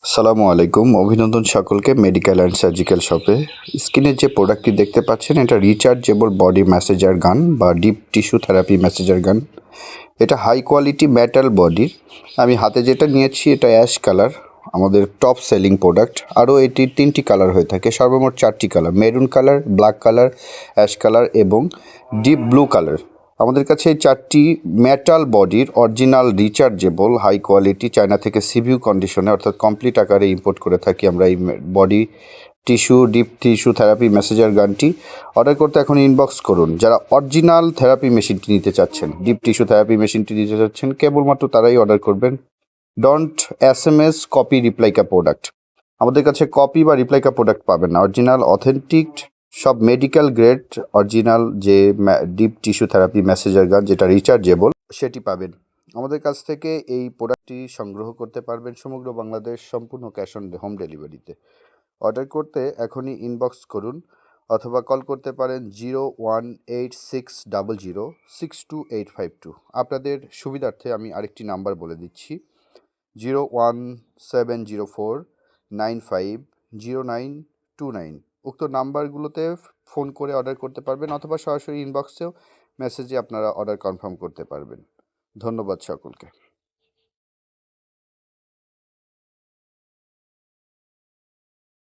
আসসালামু আলাইকুম, অভিনন্দন সকলকে মেডিকেল অ্যান্ড সার্জিক্যাল শপে। স্ক্রিনে যে প্রোডাক্টটি দেখতে পাচ্ছেন এটা রিচার্জেবল বডি ম্যাসেজার গান বা ডিপ টিস্যু থেরাপি ম্যাসেজার গান। এটা হাই কোয়ালিটি মেটাল বডির। আমি হাতে যেটা নিয়েছি এটা অ্যাশ কালার, আমাদের টপ সেলিং প্রোডাক্ট। আরও এটির 3টি কালার হয়ে থাকে, সর্বমোট 4টি colour: maroon colour, black colour, ash colour এবং ডিপ ব্লু কালার। আমাদের কাছে এই 4টি মেটাল বডির original rechargeable high quality China থেকে সিভিউ কন্ডিশনে অর্থাৎ কমপ্লিট আকারে ইম্পোর্ট করে থাকি আমরা এই body tissue deep tissue therapy massager গানটি। অর্ডার করতে এখন ইনবক্স করুন যারা অরিজিনাল থেরাপি মেশিনটি নিতে চাচ্ছেন, ডিপ টিস্যু থেরাপি মেশিনটি নিতে চাচ্ছেন, কেবলমাত্র তারাই অর্ডার করবেন। Don't SMS copy replica product. আমাদের কাছে কপি বা রিপ্লাইকা প্রোডাক্ট পাবেন না, অরিজিনাল অথেন্টিক সব মেডিকেল গ্রেড অরিজিনাল যে deep tissue therapy massager gun যেটা রিচার্জেবল সেটি পাবেন। আমাদের কাছ থেকে এই প্রোডাক্টটি সংগ্রহ করতে পারবেন সমগ্র বাংলাদেশ, সম্পূর্ণ ক্যাশ অন হোম ডেলিভারিতে। অর্ডার করতে এখনই ইনবক্স করুন অথবা কল করতে পারেন 0186006285 আপনাদের সুবিধার্থে আমি আরেকটি নাম্বার বলে দিচ্ছি, 01704950929। উক্ত নাম্বারগুলোতে ফোন করে অর্ডার করতে পারবেন অথবা সরাসরি ইনবক্সেও মেসেজে আপনারা অর্ডার কনফার্ম করতে পারবেন। ধন্যবাদ সকলকে।